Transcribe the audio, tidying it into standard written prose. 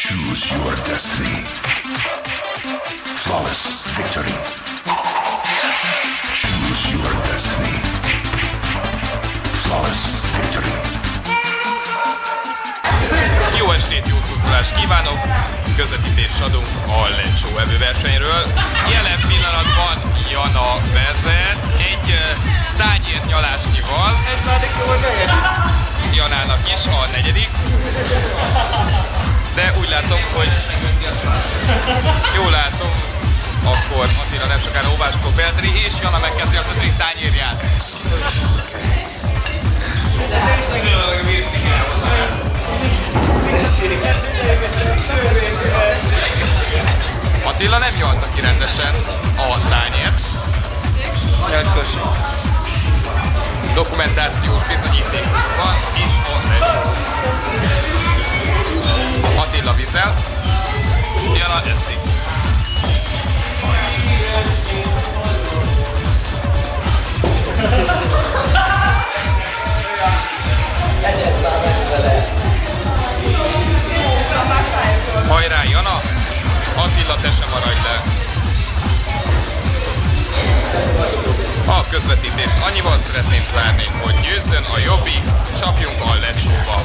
Choose your destiny. Flawless victory. Choose your destiny. Flawless victory. Jó estét, jó szurkolást kívánok! Közvetítést adunk a Lecsó evőversenyről. Jelen pillanatban Jana vezet egy tányér nyalásnyival. Janának is a negyedik. De úgy látom, hogy jól látom, akkor Attila nem sokára óváskor Petri, és Jana megkezdi az ötödik tányérját. Attila nem nyalta ki rendesen a tányért. Dokumentációs bizonyíték van, és a Lecsó. Attila viszel, Jana eszik. Hajrá Jana, Attila, te sem maradj le. A közvetítést annyival szeretném zárni, hogy győzzön a jobbik, csapjunk a Lecsóba.